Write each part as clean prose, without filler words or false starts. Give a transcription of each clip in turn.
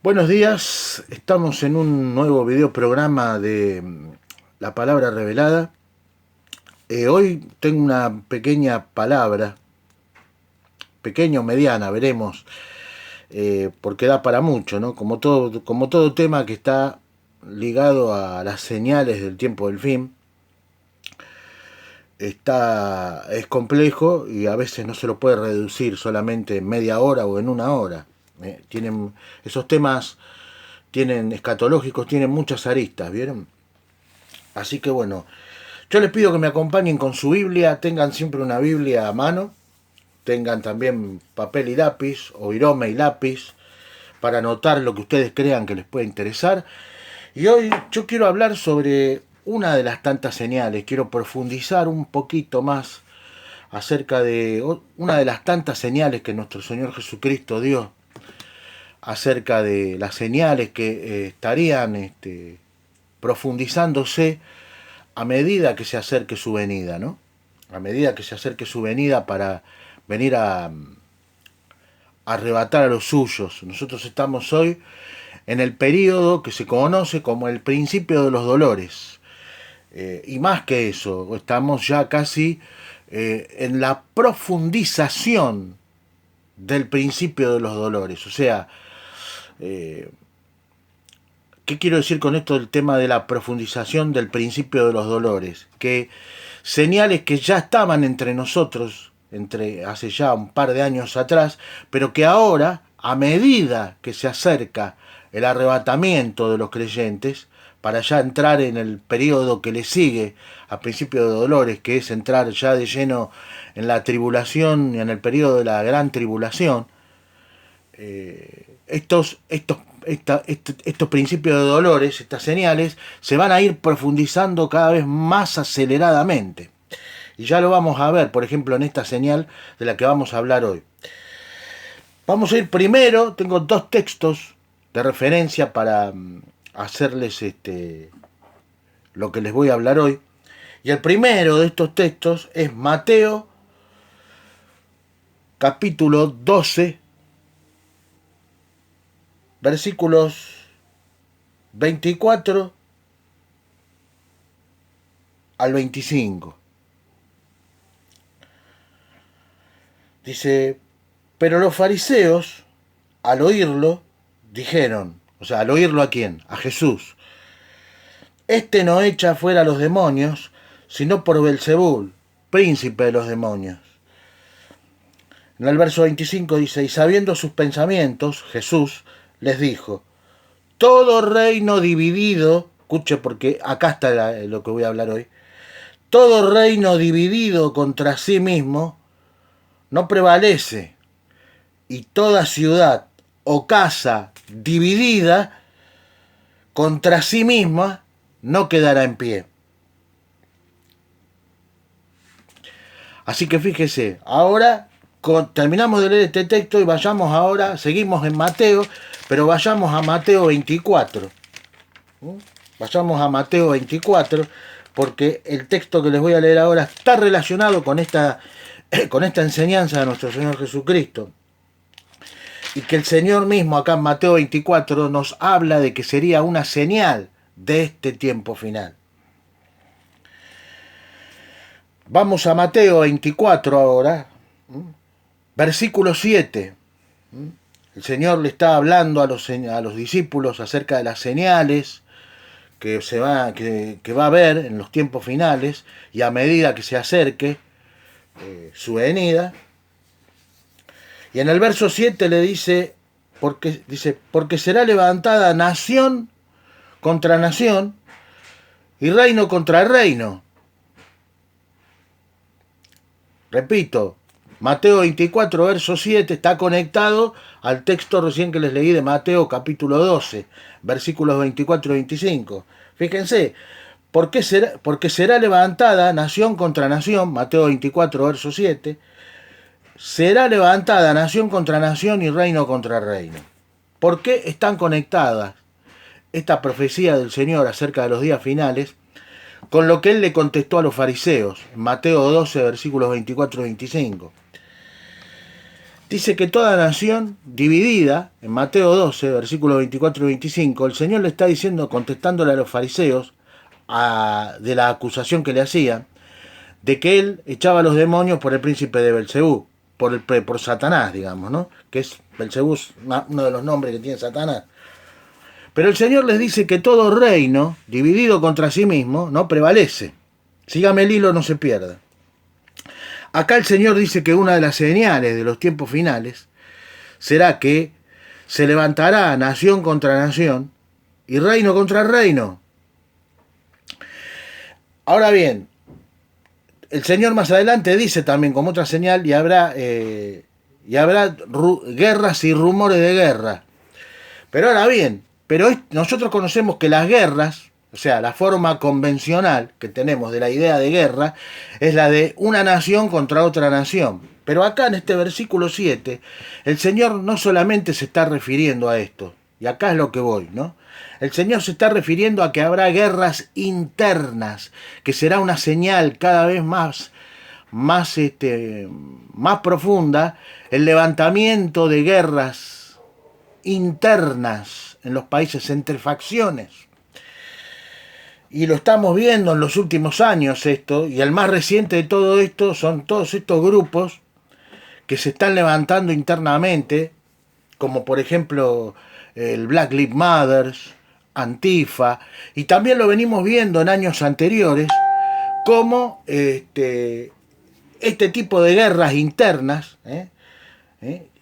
Buenos días, estamos en un nuevo video programa de La Palabra Revelada. Hoy tengo una pequeña palabra, pequeña o mediana, veremos, porque da para mucho, ¿no? Como todo tema que está ligado a las señales del tiempo del fin, es complejo y a veces no se lo puede reducir solamente en media hora o en una hora. Esos temas tienen escatológicos, tienen muchas aristas, ¿vieron? Así que bueno, yo les pido que me acompañen con su Biblia, tengan siempre una Biblia a mano, tengan también papel y lápiz, o irome y lápiz, para anotar lo que ustedes crean que les puede interesar. Y hoy yo quiero hablar sobre una de las tantas señales, quiero profundizar un poquito más acerca de una de las tantas señales que nuestro Señor Jesucristo dio, acerca de las señales que estarían profundizándose a medida que se acerque su venida, ¿no? A medida que se acerque su venida para venir a arrebatar a los suyos. Nosotros estamos hoy en el periodo que se conoce como el principio de los dolores. Y más que eso, estamos ya casi en la profundización del principio de los dolores. O sea, ¿qué quiero decir con esto del tema de la profundización del principio de los dolores? Que señales que ya estaban entre nosotros, entre hace ya un par de años atrás, pero que ahora, a medida que se acerca el arrebatamiento de los creyentes, para ya entrar en el periodo que le sigue al principio de dolores, que es entrar ya de lleno en la tribulación y en el periodo de la gran tribulación, estos principios de dolores, estas señales, se van a ir profundizando cada vez más aceleradamente. Y ya lo vamos a ver, por ejemplo, en esta señal de la que vamos a hablar hoy. Vamos a ir primero, tengo dos textos de referencia para hacerles lo que les voy a hablar hoy. Y el primero de estos textos es Mateo capítulo 12, versículos 24 al 25. Dice, pero los fariseos, al oírlo, dijeron, o sea, al oírlo ¿a quién? A Jesús. Este no echa fuera a los demonios, sino por Belzebul, príncipe de los demonios. En el verso 25 dice, y sabiendo sus pensamientos, Jesús les dijo, todo reino dividido, escuche porque acá está lo que voy a hablar hoy, todo reino dividido contra sí mismo no prevalece, y toda ciudad o casa dividida contra sí misma no quedará en pie. Así que fíjese, ahora terminamos de leer este texto y vayamos ahora, seguimos en Mateo, pero vayamos a Mateo 24. Vayamos a Mateo 24, porque el texto que les voy a leer ahora está relacionado con esta enseñanza de nuestro Señor Jesucristo. Y que el Señor mismo acá en Mateo 24 nos habla de que sería una señal de este tiempo final. Vamos a Mateo 24 ahora, versículo 7. El Señor le está hablando a los discípulos acerca de las señales que va a haber en los tiempos finales y a medida que se acerque su venida. Y en el verso 7 le dice, porque será levantada nación contra nación y reino contra reino. Repito, Mateo 24, verso 7 está conectado al texto recién que les leí de Mateo capítulo 12, versículos 24 y 25. Fíjense, porque será levantada nación contra nación, Mateo 24, verso 7, será levantada nación contra nación y reino contra reino. ¿Por qué están conectadas esta profecía del Señor acerca de los días finales con lo que él le contestó a los fariseos en Mateo 12, versículos 24 y 25? Dice que toda nación dividida, en Mateo 12, versículos 24 y 25, el Señor le está diciendo, contestándole a los fariseos, de la acusación que le hacían, de que él echaba a los demonios por el príncipe de Belcebú, por Satanás, digamos, ¿no? Que es Belcebú, uno de los nombres que tiene Satanás. Pero el Señor les dice que todo reino dividido contra sí mismo no prevalece. Sígame el hilo, no se pierda. Acá el Señor dice que una de las señales de los tiempos finales será que se levantará nación contra nación y reino contra reino. Ahora bien, el Señor más adelante dice también como otra señal y habrá guerras y rumores de guerra. Pero ahora bien, nosotros conocemos que las guerras, o sea, la forma convencional que tenemos de la idea de guerra, es la de una nación contra otra nación. Pero acá en este versículo 7, el Señor no solamente se está refiriendo a esto, y acá es lo que voy, ¿no? El Señor se está refiriendo a que habrá guerras internas, que será una señal cada vez más profunda, el levantamiento de guerras internas en los países entre facciones. Y lo estamos viendo en los últimos años esto, y el más reciente de todo esto son todos estos grupos que se están levantando internamente, como por ejemplo el Black Lives Matter, Antifa, y también lo venimos viendo en años anteriores, como este tipo de guerras internas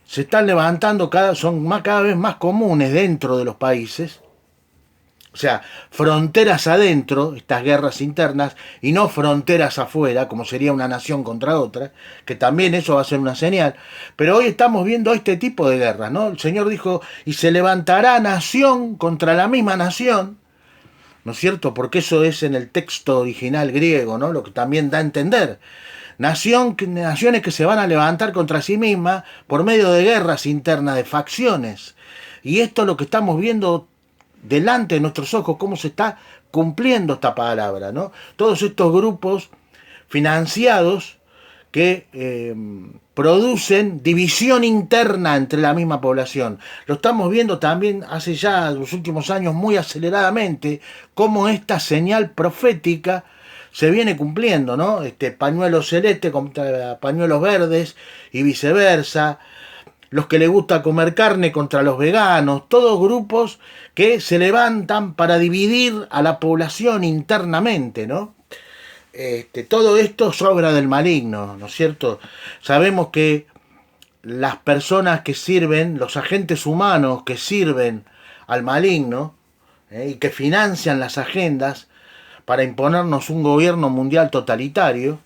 se están levantando, son cada vez más comunes dentro de los países. O sea, fronteras adentro, estas guerras internas, y no fronteras afuera, como sería una nación contra otra, que también eso va a ser una señal. Pero hoy estamos viendo este tipo de guerras, ¿no? El Señor dijo, y se levantará nación contra la misma nación, ¿no es cierto? Porque eso es en el texto original griego, ¿no? Lo que también da a entender. Naciones que se van a levantar contra sí mismas por medio de guerras internas, de facciones. Y esto es lo que estamos viendo delante de nuestros ojos, cómo se está cumpliendo esta palabra, ¿no? Todos estos grupos financiados que producen división interna entre la misma población. Lo estamos viendo también hace ya los últimos años muy aceleradamente, cómo esta señal profética se viene cumpliendo, ¿no? Pañuelos celestes contra pañuelos verdes y viceversa. Los que les gusta comer carne contra los veganos, todos grupos que se levantan para dividir a la población internamente, ¿no? Todo esto es obra del maligno, ¿no es cierto? Sabemos que las personas que sirven, los agentes humanos que sirven al maligno y que financian las agendas para imponernos un gobierno mundial totalitario,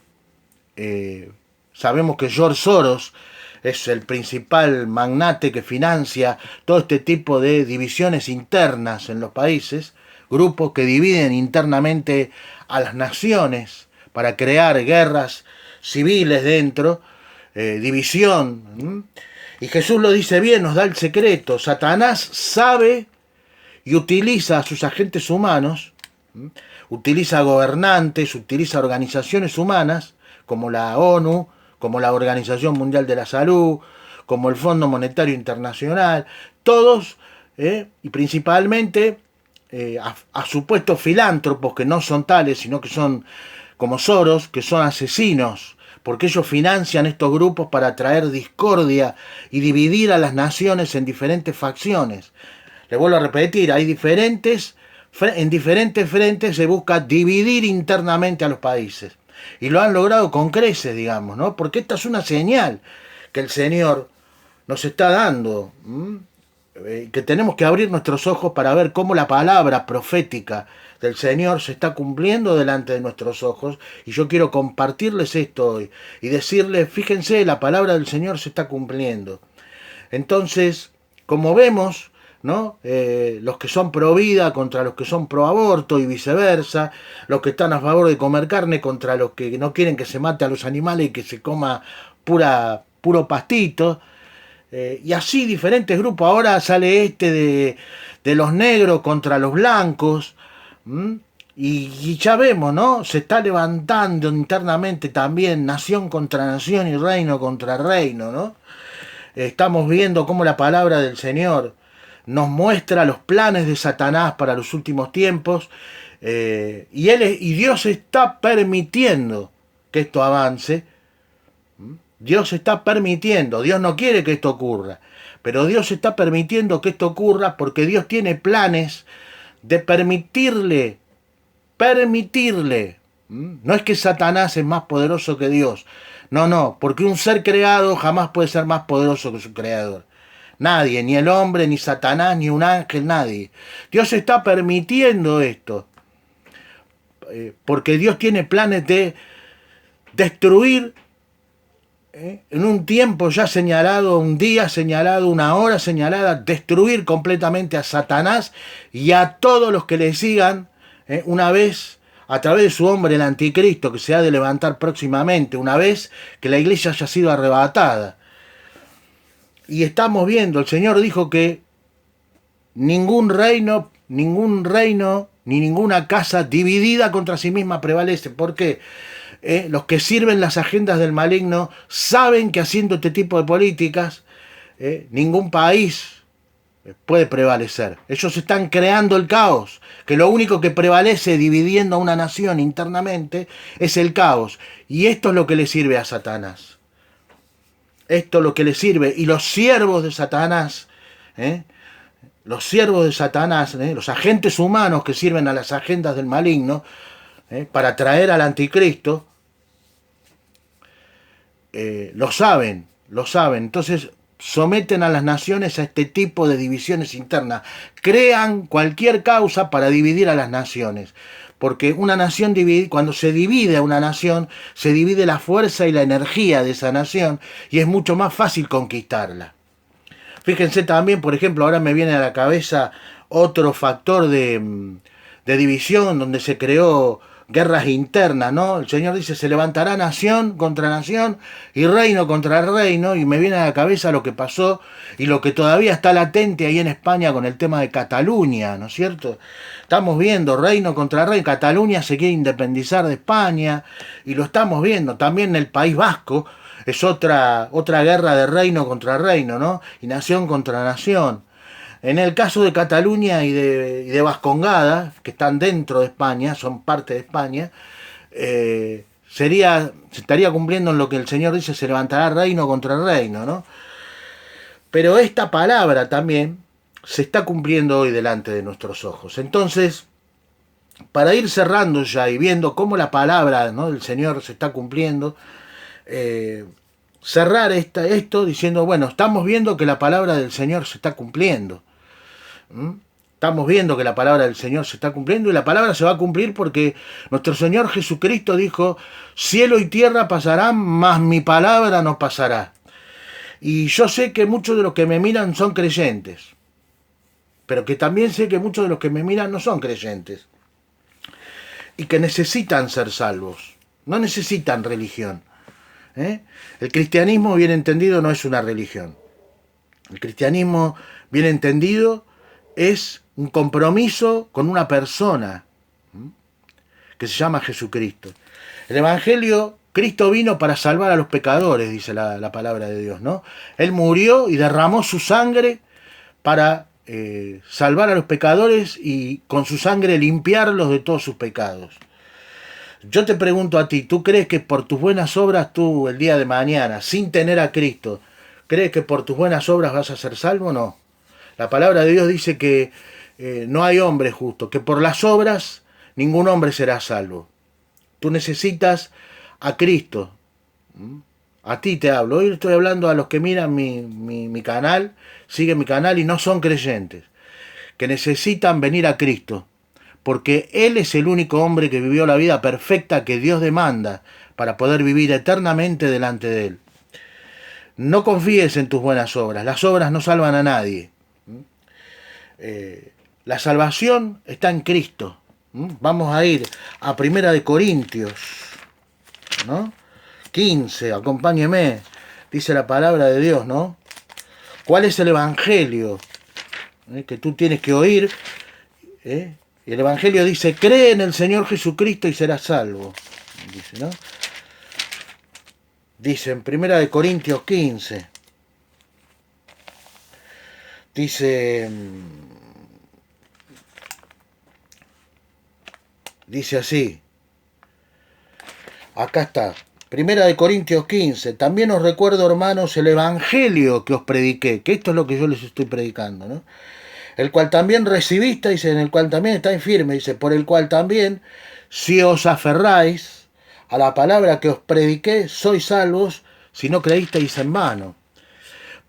sabemos que George Soros es el principal magnate que financia todo este tipo de divisiones internas en los países, grupos que dividen internamente a las naciones para crear guerras civiles dentro, división. Y Jesús lo dice bien, nos da el secreto. Satanás sabe y utiliza a sus agentes humanos, utiliza gobernantes, utiliza organizaciones humanas como la ONU, como la Organización Mundial de la Salud, como el Fondo Monetario Internacional, todos, y principalmente a supuestos filántropos que no son tales, sino que son como Soros, que son asesinos, porque ellos financian estos grupos para traer discordia y dividir a las naciones en diferentes facciones. Les vuelvo a repetir, en diferentes frentes se busca dividir internamente a los países. Y lo han logrado con creces, digamos, ¿no? Porque esta es una señal que el Señor nos está dando, que tenemos que abrir nuestros ojos para ver cómo la palabra profética del Señor se está cumpliendo delante de nuestros ojos. Y yo quiero compartirles esto hoy y decirles, fíjense, la palabra del Señor se está cumpliendo. Entonces, como vemos, ¿no? Los que son pro vida contra los que son pro aborto y viceversa, los que están a favor de comer carne contra los que no quieren que se mate a los animales y que se coma puro pastito, y así diferentes grupos. Ahora sale de los negros contra los blancos, y ya vemos, ¿no? Se está levantando internamente también nación contra nación y reino contra reino, ¿no? estamos viendo cómo la palabra del Señor nos muestra los planes de Satanás para los últimos tiempos, y Dios está permitiendo que esto avance. Dios está permitiendo, Dios no quiere que esto ocurra, pero Dios está permitiendo que esto ocurra porque Dios tiene planes de permitirle. No es que Satanás es más poderoso que Dios, no, porque un ser creado jamás puede ser más poderoso que su creador. Nadie, ni el hombre, ni Satanás, ni un ángel, nadie. Dios está permitiendo esto, porque Dios tiene planes de destruir en un tiempo ya señalado, un día señalado, una hora señalada, destruir completamente a Satanás y a todos los que le sigan, una vez a través de su hombre el anticristo, que se ha de levantar próximamente, una vez que la iglesia haya sido arrebatada. Y estamos viendo, el Señor dijo que ningún reino, ni ninguna casa dividida contra sí misma prevalece. ¿Por qué? Los que sirven las agendas del maligno saben que haciendo este tipo de políticas, ningún país puede prevalecer. Ellos están creando el caos, que lo único que prevalece dividiendo a una nación internamente es el caos. Y esto es lo que le sirve a Satanás. Esto es lo que le sirve. Y los siervos de Satanás, los agentes humanos que sirven a las agendas del maligno, para traer al anticristo, lo saben. Entonces someten a las naciones a este tipo de divisiones internas. Crean cualquier causa para dividir a las naciones. Porque una nación cuando se divide a una nación, se divide la fuerza y la energía de esa nación y es mucho más fácil conquistarla. Fíjense también, por ejemplo, ahora me viene a la cabeza otro factor de división donde se creó guerras internas, ¿no? El Señor dice, se levantará nación contra nación y reino contra reino, y me viene a la cabeza lo que pasó y lo que todavía está latente ahí en España con el tema de Cataluña, ¿no es cierto? Estamos viendo reino contra reino, Cataluña se quiere independizar de España y lo estamos viendo, también en el País Vasco es otra guerra de reino contra reino, ¿no? Y nación contra nación. En el caso de Cataluña y de Vascongada, que están dentro de España, son parte de España, se estaría cumpliendo en lo que el Señor dice, se levantará reino contra reino, ¿no? Pero esta palabra también se está cumpliendo hoy delante de nuestros ojos. Entonces, para ir cerrando ya y viendo cómo la palabra, ¿no?, del Señor se está cumpliendo, cerrar esto diciendo, bueno, estamos viendo que la palabra del Señor se está cumpliendo. Estamos viendo que la palabra del Señor se está cumpliendo y la palabra se va a cumplir porque nuestro Señor Jesucristo dijo, cielo y tierra pasarán, mas mi palabra no pasará. Y yo sé que muchos de los que me miran son creyentes, pero que también sé que muchos de los que me miran no son creyentes y que necesitan ser salvos, no necesitan religión. El cristianismo bien entendido no es una religión. El cristianismo bien entendido es un compromiso con una persona que se llama Jesucristo. El Evangelio, Cristo vino para salvar a los pecadores, dice la palabra de Dios, ¿no? Él murió y derramó su sangre para salvar a los pecadores y con su sangre limpiarlos de todos sus pecados. Yo te pregunto a ti, ¿tú crees que por tus buenas obras tú el día de mañana, sin tener a Cristo, crees que por tus buenas obras vas a ser salvo o no? La palabra de Dios dice que no hay hombre justo, que por las obras ningún hombre será salvo. Tú necesitas a Cristo. A ti te hablo. Hoy estoy hablando a los que miran mi canal, siguen mi canal y no son creyentes, que necesitan venir a Cristo, porque Él es el único hombre que vivió la vida perfecta que Dios demanda para poder vivir eternamente delante de Él. No confíes en tus buenas obras. Las obras no salvan a nadie. La salvación está en Cristo. Vamos a ir a 1 Corintios, ¿no? 15, acompáñeme, dice la palabra de Dios, ¿no? ¿Cuál es el evangelio que tú tienes que oír? Y el evangelio dice, cree en el Señor Jesucristo y serás salvo. Dice, ¿no? Dice en 1 Corintios 15, Dice, dice así, acá está, Primera de Corintios 15, también os recuerdo, hermanos, el evangelio que os prediqué, que esto es lo que yo les estoy predicando, ¿no? El cual también recibiste, dice, en el cual también estáis firmes, dice, por el cual también, si os aferráis a la palabra que os prediqué, sois salvos, si no creísteis en vano.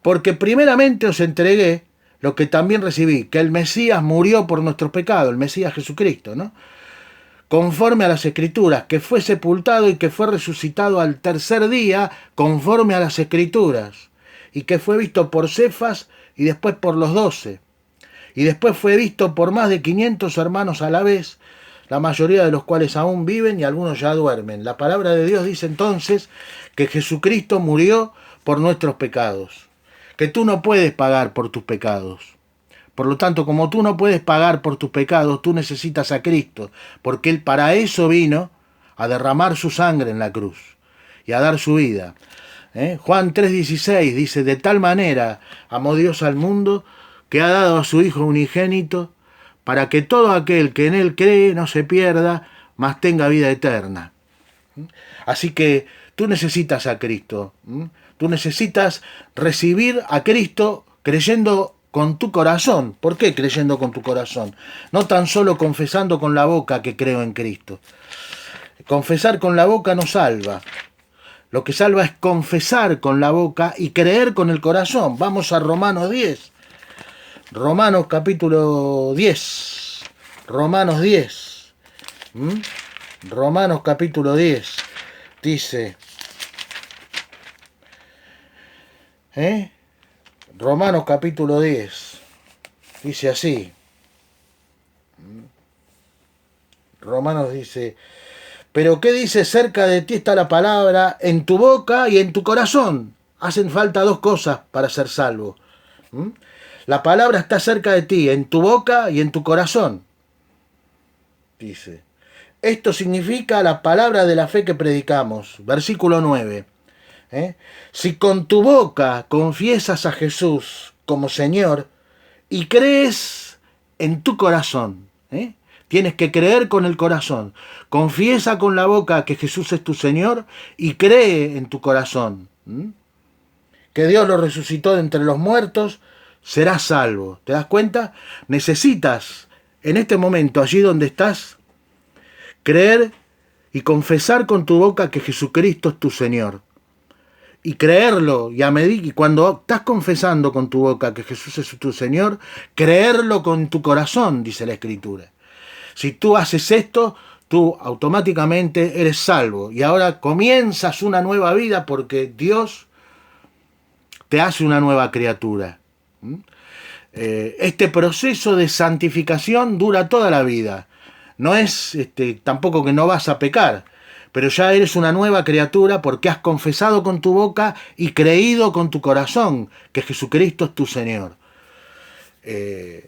Porque primeramente os entregué lo que también recibí, que el Mesías murió por nuestros pecados, el Mesías Jesucristo, ¿no? Conforme a las Escrituras, que fue sepultado y que fue resucitado al tercer día, conforme a las Escrituras, y que fue visto por Cefas y después por los 12. Y después fue visto por más de 500 hermanos a la vez, la mayoría de los cuales aún viven y algunos ya duermen. La palabra de Dios dice entonces que Jesucristo murió por nuestros pecados, que tú no puedes pagar por tus pecados. Por lo tanto, como tú no puedes pagar por tus pecados, tú necesitas a Cristo, porque Él para eso vino, a derramar su sangre en la cruz y a dar su vida. Juan 3:16 dice, de tal manera amó Dios al mundo que ha dado a su Hijo unigénito, para que todo aquel que en Él cree no se pierda, mas tenga vida eterna. Así que tú necesitas a Cristo. Tú necesitas recibir a Cristo creyendo con tu corazón. ¿Por qué creyendo con tu corazón? No tan solo confesando con la boca que creo en Cristo. Confesar con la boca no salva. Lo que salva es confesar con la boca y creer con el corazón. Vamos a Romanos 10. Romanos capítulo 10. Romanos 10. Romanos capítulo 10. Dice... Romanos capítulo 10. Dice así. Romanos dice... Pero ¿qué dice? Cerca de ti está la palabra, en tu boca y en tu corazón. Hacen falta dos cosas para ser salvo. La palabra está cerca de ti, en tu boca y en tu corazón. Dice. Esto significa la palabra de la fe que predicamos. Versículo 9. Si con tu boca confiesas a Jesús como Señor y crees en tu corazón, tienes que creer con el corazón. Confiesa con la boca que Jesús es tu Señor y cree en tu corazón. Que Dios lo resucitó de entre los muertos, serás salvo. ¿Te das cuenta? Necesitas, en este momento, allí donde estás, creer y confesar con tu boca que Jesucristo es tu Señor. Y creerlo, y cuando estás confesando con tu boca que Jesús es tu Señor, creerlo con tu corazón, dice la Escritura. Si tú haces esto, tú automáticamente eres salvo. Y ahora comienzas una nueva vida porque Dios te hace una nueva criatura. Este proceso de santificación dura toda la vida. No es tampoco que no vas a pecar, pero ya eres una nueva criatura porque has confesado con tu boca y creído con tu corazón que Jesucristo es tu Señor.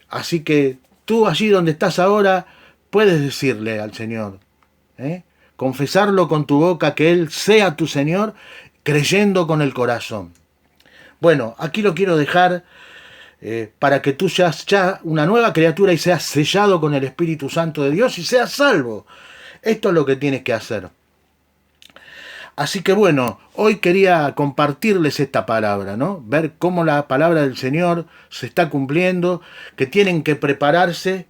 Así que tú allí donde estás ahora puedes decirle al Señor, confesarlo con tu boca que Él sea tu Señor, creyendo con el corazón. Bueno, aquí lo quiero dejar para que tú seas ya una nueva criatura y seas sellado con el Espíritu Santo de Dios y seas salvo. Esto es lo que tienes que hacer. Así que bueno, hoy quería compartirles esta palabra, ¿no? Ver cómo la palabra del Señor se está cumpliendo, que tienen que prepararse.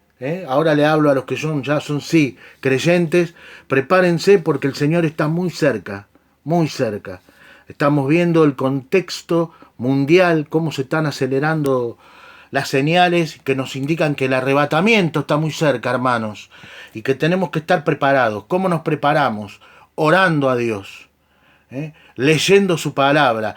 Ahora le hablo a los que ya son sí creyentes, prepárense porque el Señor está muy cerca, muy cerca. Estamos viendo el contexto mundial, cómo se están acelerando las señales que nos indican que el arrebatamiento está muy cerca, hermanos, y que tenemos que estar preparados. ¿Cómo nos preparamos? Orando a Dios, leyendo su palabra,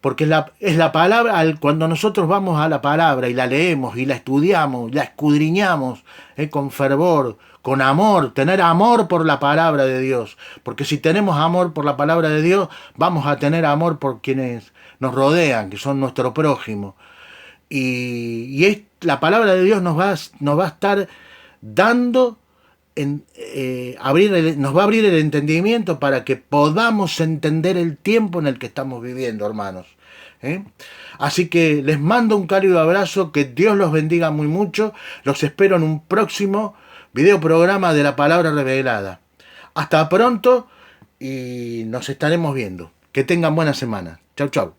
porque es la palabra, cuando nosotros vamos a la palabra y la leemos y la estudiamos, la escudriñamos con fervor, con amor, tener amor por la palabra de Dios, porque si tenemos amor por la palabra de Dios, vamos a tener amor por quienes nos rodean, que son nuestro prójimo. Y la palabra de Dios nos va a estar dando, nos va a abrir el entendimiento para que podamos entender el tiempo en el que estamos viviendo, hermanos. ¿eh? Así que les mando un cálido abrazo, que Dios los bendiga muy mucho. Los espero en un próximo video programa de la Palabra Revelada. Hasta pronto y nos estaremos viendo. Que tengan buena semana. Chau, chau.